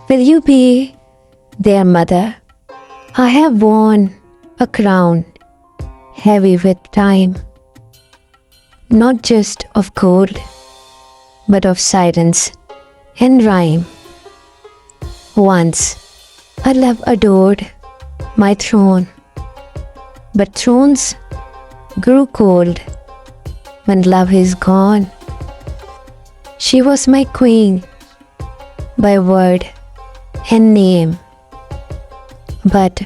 Will you be their mother? I have worn a crown heavy with time, not just of gold, but of silence and rhyme. Once a love adored my throne, but thrones grew cold when love is gone. She was my queen by word and name, but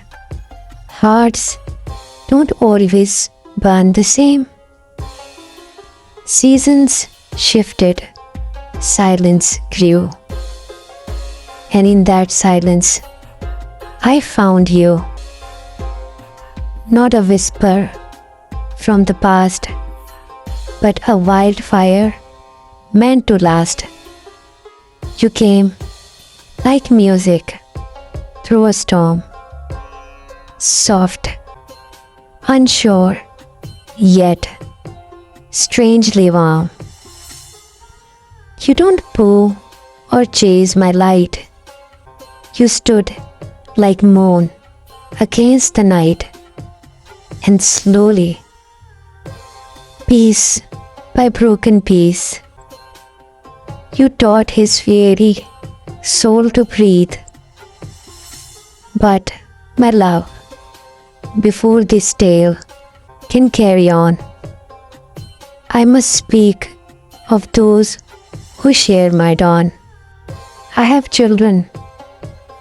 hearts don't always burn the same. Seasons shifted, silence grew, and in that silence I found you. Not a whisper from the past, but a wildfire meant to last. You came like music through a storm, soft, unsure, yet strangely warm. You don't pull or chase my light. You stood like moon against the night, and slowly, piece by broken piece, you taught his weary soul to breathe. But, my love, before this tale can carry on, I must speak of those who share my dawn. I have children,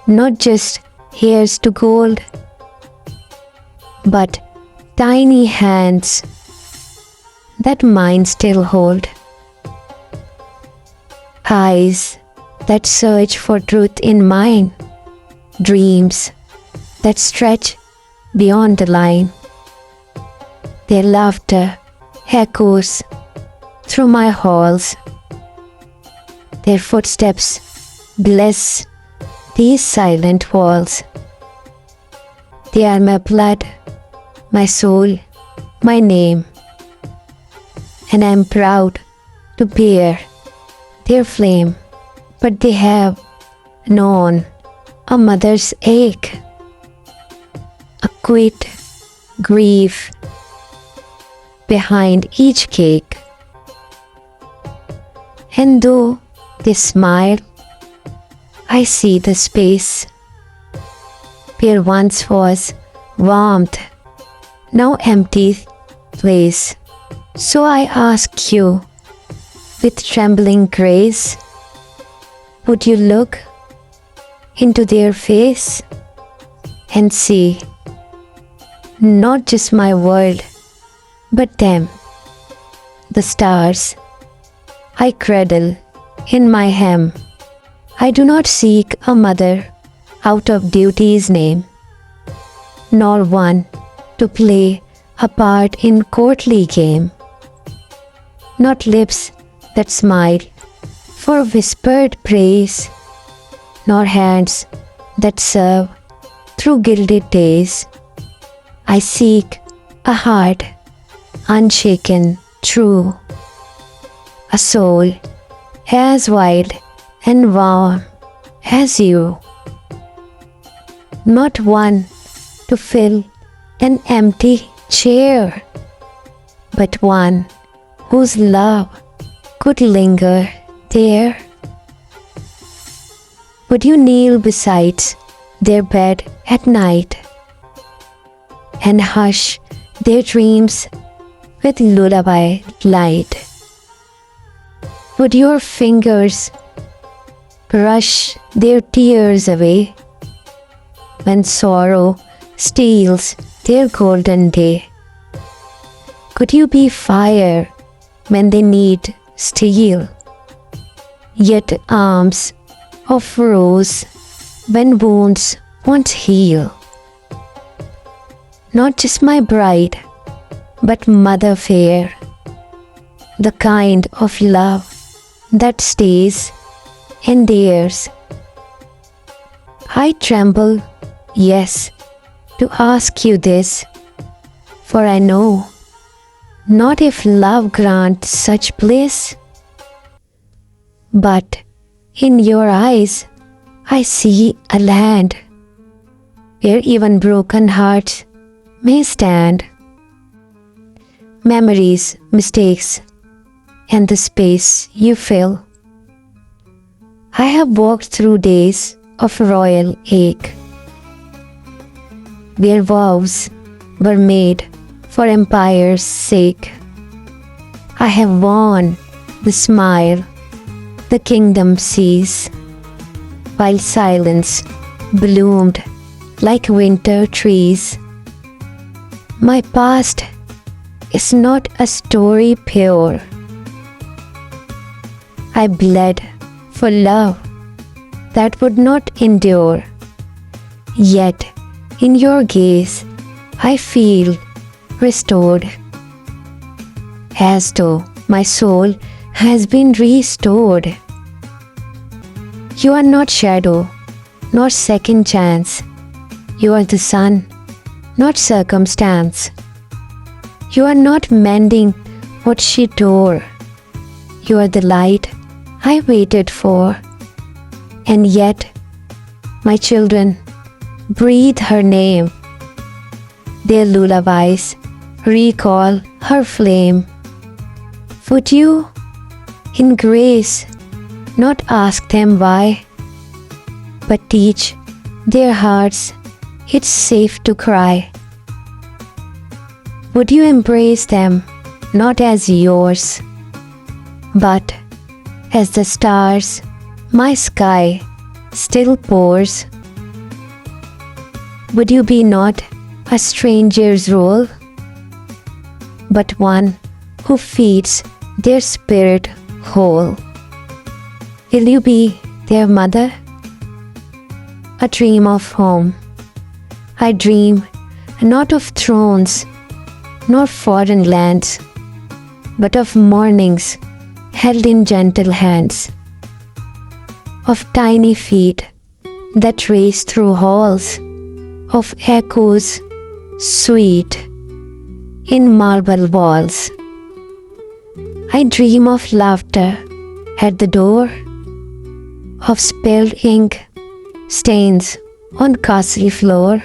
not just heirs to gold, but tiny hands that mine still hold. Eyes that search for truth in mine, dreams that stretch beyond the line. Their laughter echoes through my halls. Their footsteps bless these silent walls. They are my blood, my soul, my name, and I am proud to bear their flame. But they have known a mother's ache, a quiet grief behind each cake. And though they smile, I see the space where once was warmth, now empty place. So I ask you with trembling grace, would you look into their face and see not just my world, but them, the stars I cradle in my hem. I do not seek a mother out of duty's name, nor one to play a part in courtly game. Not lips that smile for whispered praise, nor hands that serve through gilded days. I seek a heart unshaken, true, a soul as wild and warm as you. Not one to fill an empty chair, but one whose love could linger there. Would you kneel beside their bed at night and hush their dreams with lullaby light? Would your fingers brush their tears away when sorrow steals their golden day? Could you be fire when they need steel, yet arms of rose when wounds won't heal? Not just my bride, but mother fair, the kind of love that stays and dares. I tremble, yes, to ask you this, for I know not if love grants such bliss, but in your eyes I see a land where even broken hearts may stand. Memories, mistakes, and the space you fill. I have walked through days of royal ache, where vows were made for empire's sake. I have worn the smile the kingdom sees, while silence bloomed like winter trees. My past is not a story pure. I bled for love that would not endure. Yet in your gaze I feel restored, as though my soul has been restored. You are not shadow, nor second chance. You are the sun, not circumstance. You are not mending what she tore. You are the light I waited for. And yet, my children breathe her name. Their lullabies recall her flame. Would you, in grace, not ask them why, but teach their hearts it's safe to cry? Would you embrace them not as yours, but as the stars my sky still pours? Would you be not a stranger's role, but one who feeds their spirit whole? Will you be their mother? A dream of home. I dream not of thrones nor foreign lands, but of mornings held in gentle hands, of tiny feet that race through halls, of echoes sweet in marble walls. I dream of laughter at the door, of spilled ink stains on castle floor,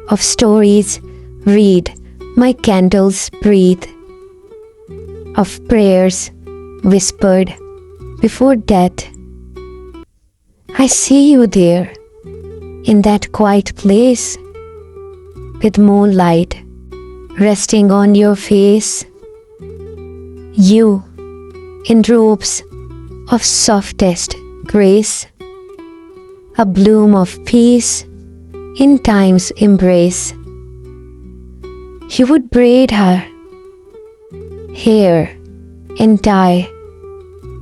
of stories read my candles breathe, of prayers whispered before death. I see you there, in that quiet place, with moonlight resting on your face. You, in robes of softest grace, a bloom of peace in time's embrace. You would braid her hair and tie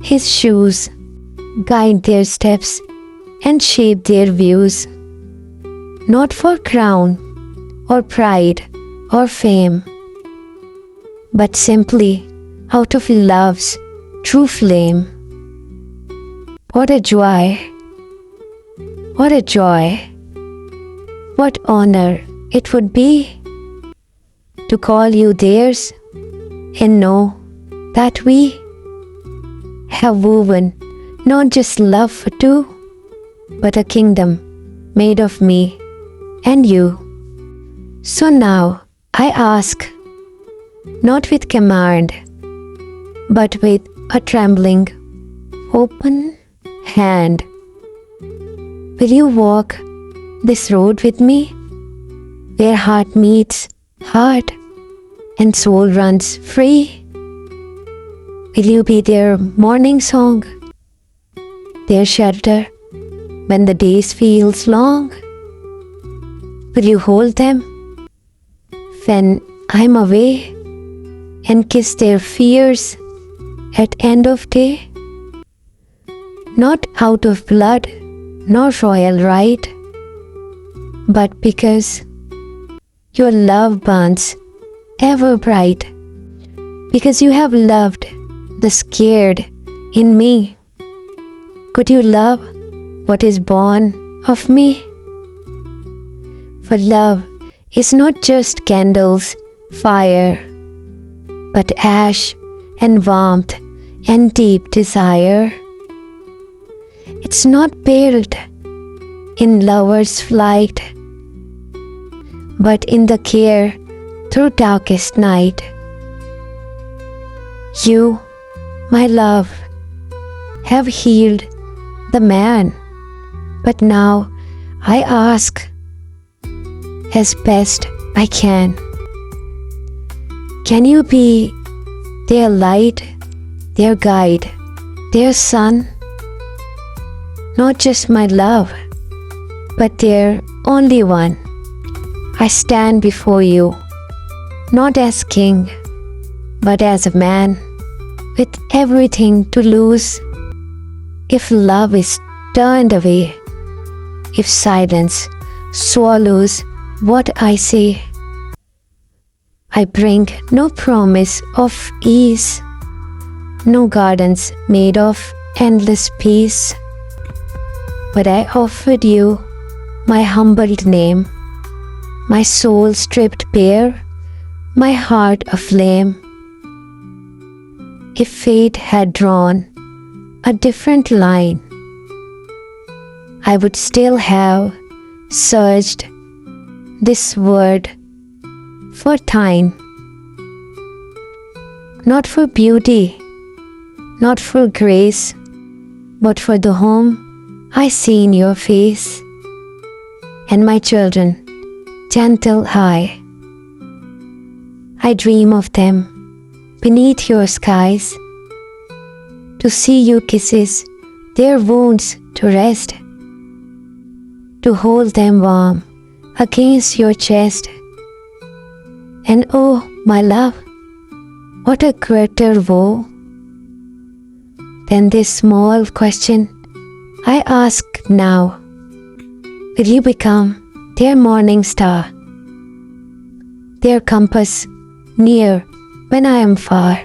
his shoes, guide their steps and shape their views, not for crown or pride or fame, but simply out of love's true flame. What a joy! What a joy! What honor it would be to call you theirs and know that we have woven not just love for two, but a kingdom made of me and you. So now I ask, not with command, but with a trembling, open hand, will you walk this road with me, where heart meets heart and soul runs free? Will you be their morning song, their shelter when the days feels long? Will you hold them when I'm away and kiss their fears at end of day? Not out of blood nor royal right, but because your love burns ever bright, because you have loved the scared in me. Could you love what is born of me? For love is not just candles, fire, but ash and warmth and deep desire. It's not built in lover's flight, but in the care through darkest night. You, my love, have healed the man, but now I ask as best I can. Can you be their light, their guide, their sun? Not just my love, but their only one. I stand before you, not as king, but as a man, with everything to lose. If love is turned away, if silence swallows what I say, I bring no promise of ease, no gardens made of endless peace, but I offered you my humbled name, my soul stripped bare, my heart aflame. If fate had drawn a different line, I would still have searched this word for time, not for beauty, not for grace, but for the home I see in your face, and my children, gentle high. I dream of them beneath your skies, to see you kisses their wounds to rest, to hold them warm against your chest. And oh, my love, what a greater woe than this small question I ask now. Will you become their morning star, their compass near when I am far?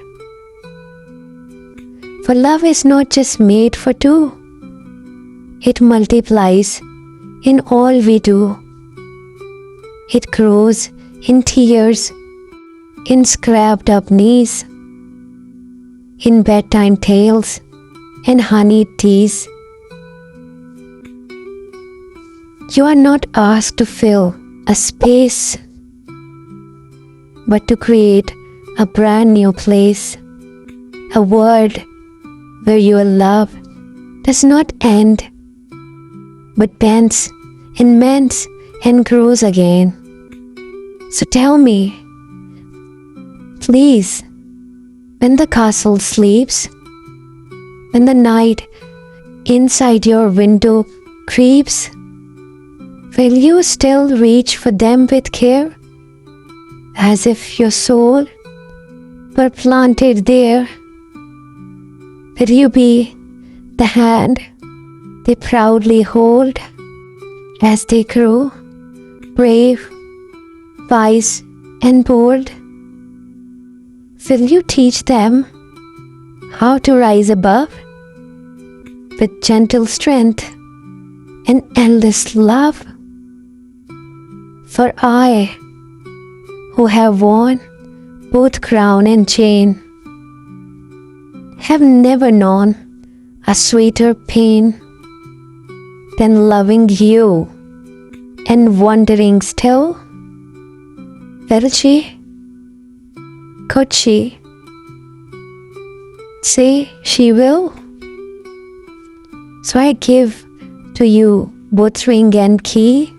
For love is not just made for two, it multiplies in all we do. It grows in tears, in scrapped up knees, in bedtime tales and honeyed teas. You are not asked to fill a space, but to create a brand new place, a world where your love does not end, but bends and mends and grows again. So tell me, please, when the castle sleeps, when the night inside your window creeps, will you still reach for them with care, as if your soul were planted there? Will you be the hand they proudly hold as they grow brave, wise and bold? Will you teach them how to rise above with gentle strength and endless love? For I, who have worn both crown and chain, have never known a sweeter pain than loving you and wondering still, will she, could she, say she will? So I give to you both ring and key,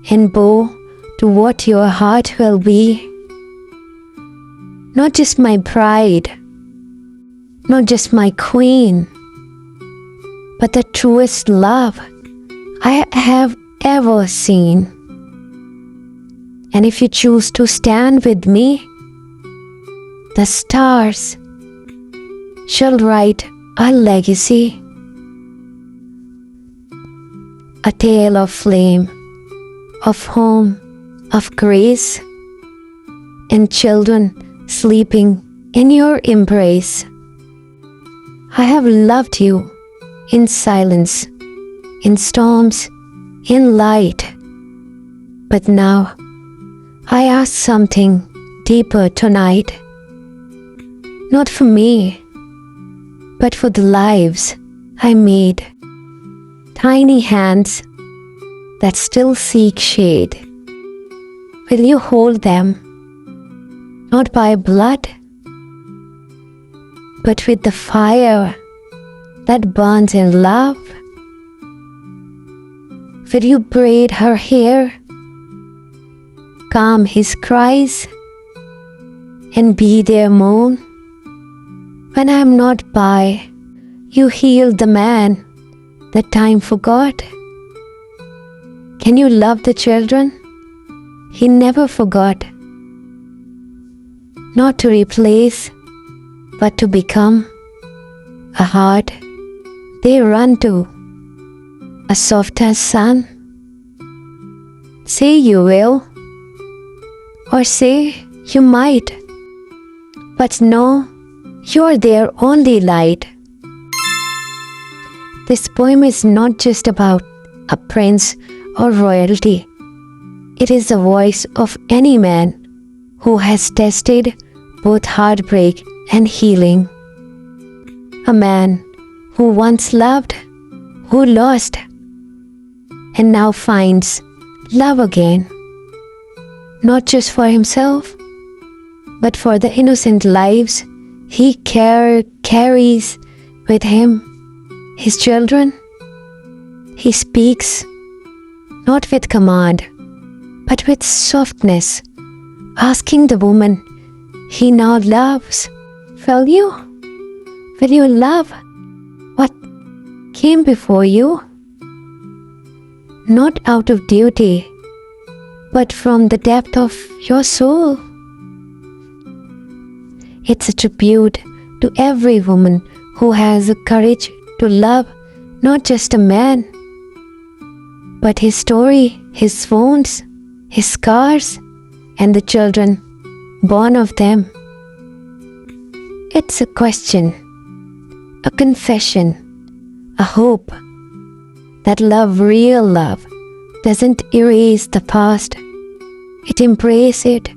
and bow to what your heart will be. Not just my bride, not just my queen, but the truest love I have ever seen. And if you choose to stand with me, the stars shall write a legacy, a tale of flame, of home, of grace, and children sleeping in your embrace. I have loved you in silence, in storms, in light. But now I ask something deeper tonight. Not for me, but for the lives I made tiny hands that still seek shade. Will you hold them, not by blood, but with the fire that burns in love? Will you braid her hair, calm his cries, and be their moan? When I am not by, you heal the man that time forgot. Can you love the children he never forgot? Not to replace, but to become a heart they run to, a soft as sun. Say you will, or say you might, but know you're their only light. This poem is not just about a prince or royalty. It is the voice of any man who has tasted both heartbreak and healing. A man who once loved, who lost, and now finds love again. Not just for himself, but for the innocent lives he carries with him, his children. He speaks not with command, but with softness, asking the woman he now loves, Will you love what came before you? Not out of duty, but from the depth of your soul. It's a tribute to every woman who has the courage to love not just a man, but his story, his wounds, his scars, and the children born of them. It's a question, a confession, a hope that love, real love, doesn't erase the past. It embraces it,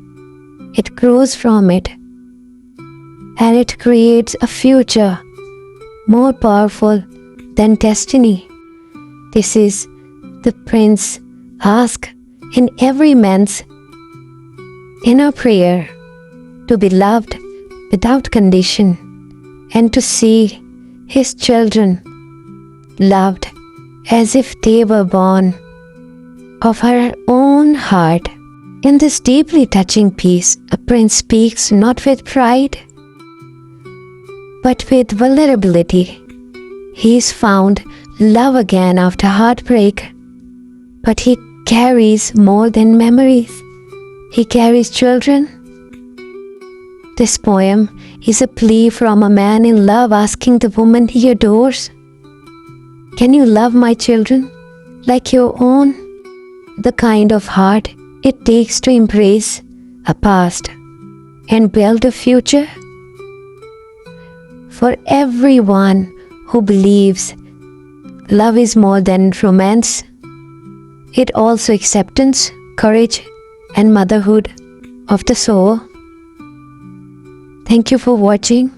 it grows from it, and it creates a future more powerful than destiny. This is the Prince ask in every man's inner prayer, to be loved without condition and to see his children loved as if they were born of her own heart. In this deeply touching piece, a prince speaks not with pride, but with vulnerability. He's found love again after heartbreak, but he carries more than memories. He carries children. This poem is a plea from a man in love asking the woman he adores, Can you love my children like your own? The kind of heart it takes to embrace a past and build a future. For everyone who believes love is more than romance, it also acceptance, courage, and motherhood of the soul. Thank you for watching.